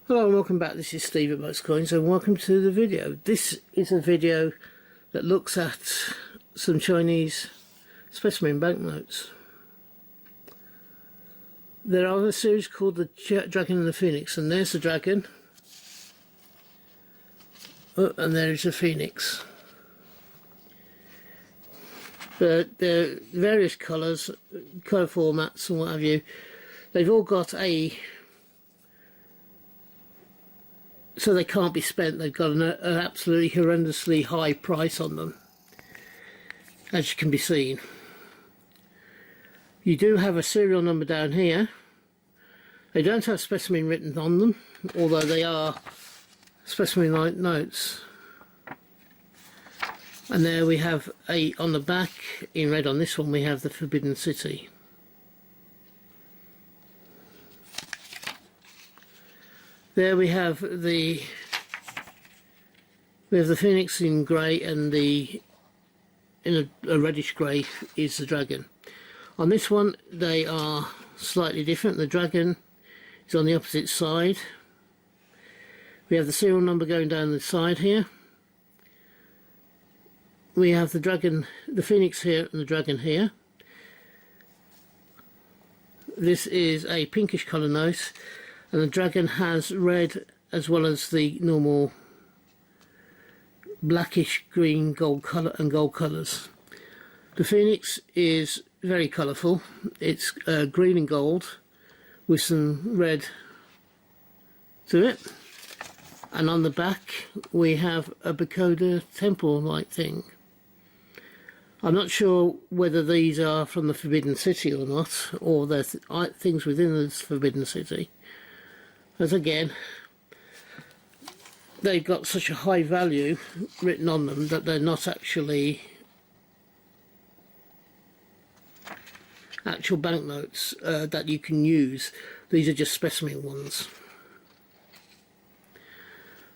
Hello and welcome back. This is Steve at Most Coins and welcome to the video. This is a video that looks at some Chinese specimen banknotes. There are a series called the Dragon and the Phoenix, and there's the dragon. Oh, and there is the phoenix. They're various colours, colour formats and what have you. They've all got so they can't be spent. They've got an absolutely horrendously high price on them, as you can be seen. You do have a serial number down here. They don't have specimen written on them, although they are specimen notes. And there we have on the back, in red on this one, we have the Forbidden City. There we have the phoenix in grey, and in a reddish grey is the dragon. On this one they are slightly different. The dragon is on the opposite side. We have the serial number going down the side here. We have the dragon, the phoenix here, and the dragon here. This is a pinkish colour note, and the dragon has red as well as the normal blackish green gold colour and gold colours. The phoenix is very colourful. It's green and gold with some red to it, and on the back we have a Bakoda temple like thing. I'm not sure whether these are from the Forbidden City or not, or they're things within the Forbidden City. As again, they've got such a high value written on them that they're not actually actual banknotes that you can use. These are just specimen ones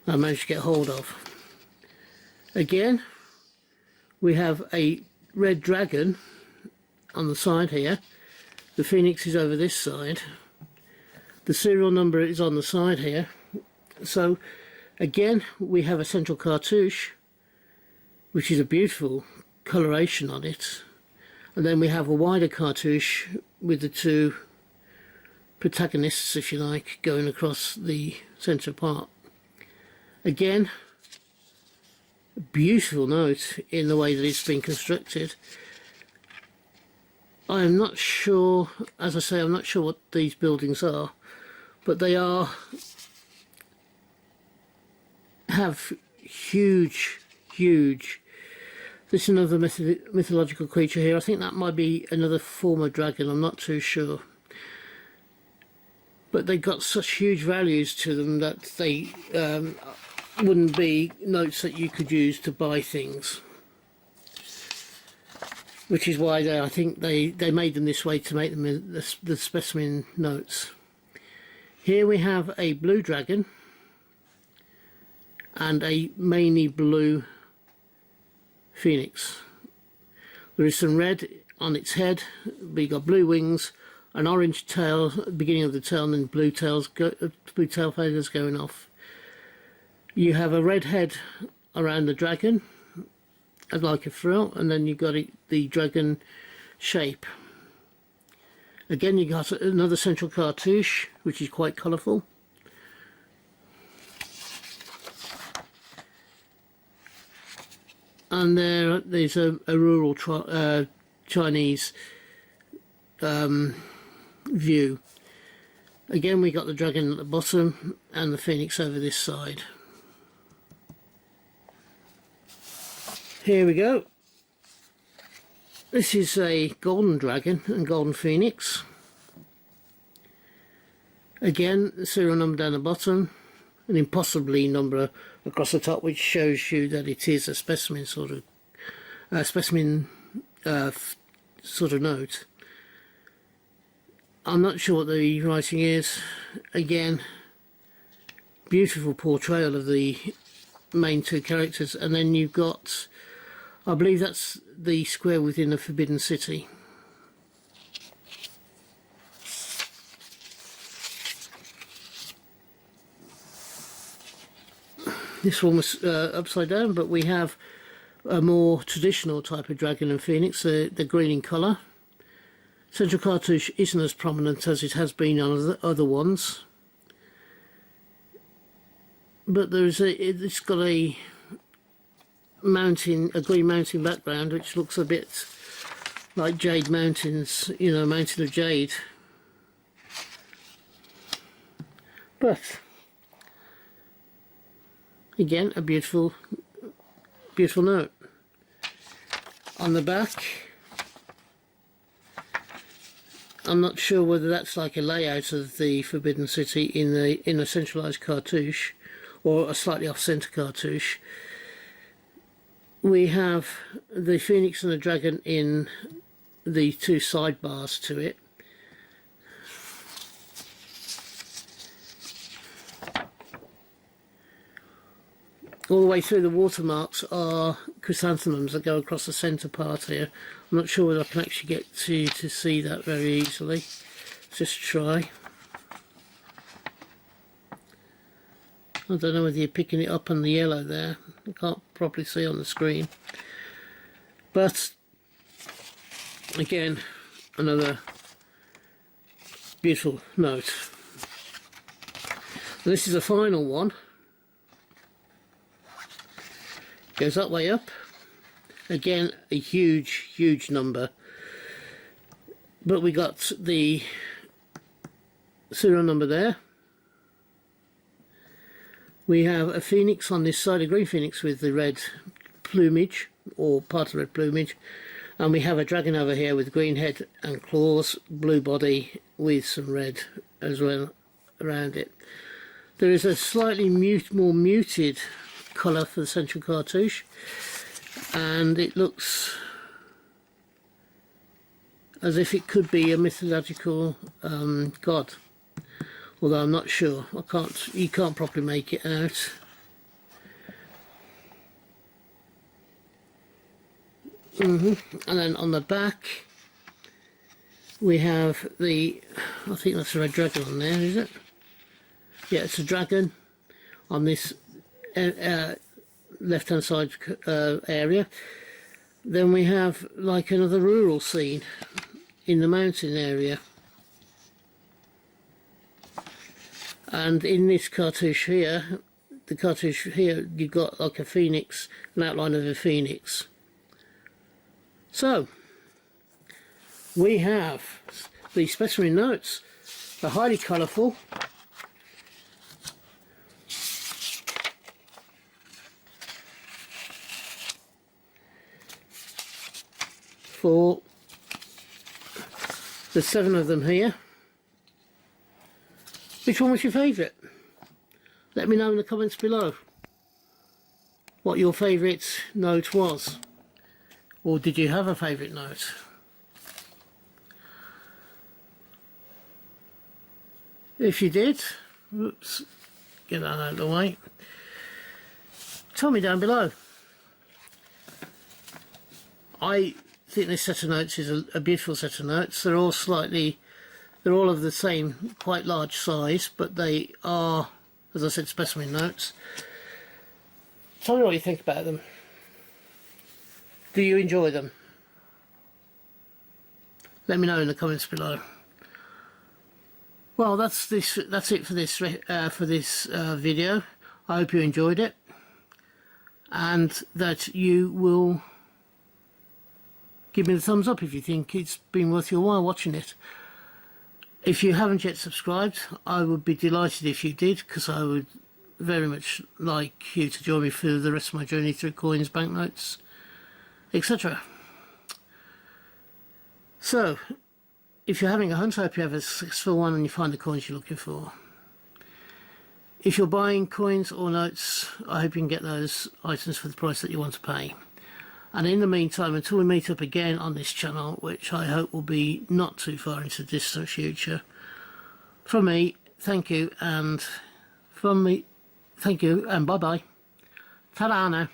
I managed to get hold of. Again, we have a red dragon on the side here. The phoenix is over this side. The serial number is on the side here. So again, we have a central cartouche, which is a beautiful coloration on it, and then we have a wider cartouche with the two protagonists, if you like, going across the centre part. Again, a beautiful note in the way that it's been constructed. I'm not sure, as I say, I'm not sure what these buildings are, but they have huge. This is another mythological creature here. I think that might be another form of dragon, I'm not too sure. But they've got such huge values to them that they wouldn't be notes that you could use to buy things. Which is why I think they made them this way, to make them the specimen notes. Here we have a blue dragon and a mainly blue phoenix. There is some red on its head, but you've got blue wings, an orange tail at the beginning of the tail, and then blue tail feathers going off. You have a red head around the dragon, like a frill, and then you've got the dragon shape. Again, you got another central cartouche, which is quite colourful. And there's a rural Chinese view. Again, we got the dragon at the bottom and the phoenix over this side. Here we go. This is a golden dragon and golden phoenix. Again, the serial number down the bottom, an impossibly number across the top, which shows you that it is a specimen sort of note. I'm not sure what the writing is. Again, beautiful portrayal of the main two characters, and then you've got, I believe that's the square within the Forbidden City. This one was upside down, but we have a more traditional type of dragon and phoenix, the green in colour. Central cartouche isn't as prominent as it has been on other ones, but it's got a green mountain background, which looks a bit like Jade Mountains, you know, Mountain of Jade. But again, a beautiful note. On the back, I'm not sure whether that's like a layout of the Forbidden City in a centralised cartouche or a slightly off-centre cartouche. We have the phoenix and the dragon in the two sidebars to it. All the way through the watermarks are chrysanthemums that go across the centre part here. I'm not sure whether I can actually get to see that very easily. Let's just try. I don't know whether you're picking it up on the yellow there. I can't properly see on the screen. But again, another beautiful note. And this is the final one. Goes that way up. Again, a huge number. But we got the serial number there. We have a phoenix on this side, a green phoenix with the red plumage, or part of the red plumage. And we have a dragon over here with green head and claws, blue body with some red as well around it. There is a slightly more muted colour for the central cartouche, and it looks as if it could be a mythological god, although I'm not sure. You can't properly make it out. And then on the back we have I think that's a red dragon on there, is it? Yeah, it's a dragon on this left hand side area. Then we have like another rural scene in the mountain area, and in this cartouche here, you've got like a phoenix, an outline of a phoenix. So we have the Specimen Notes. They're highly colourful. For the 7 of them here. Which one was your favourite? Let me know in the comments below what your favourite note was. Or did you have a favourite note? If you did, whoops, get that out of the way. Tell me down below. I think this set of notes is a beautiful set of notes. They're all of the same, quite large size, but they are, as I said, specimen notes. Tell me what you think about them. Do you enjoy them? Let me know in the comments below. Well, that's it for this video. I hope you enjoyed it, and that you will give me the thumbs up if you think it's been worth your while watching it. If you haven't yet subscribed, I would be delighted if you did, because I would very much like you to join me for the rest of my journey through coins, banknotes, etc. So, if you're having a hunt, I hope you have a successful one and you find the coins you're looking for. If you're buying coins or notes, I hope you can get those items for the price that you want to pay. And in the meantime, until we meet up again on this channel, which I hope will be not too far into the distant future, from me, thank you, and bye-bye. Ta-da now.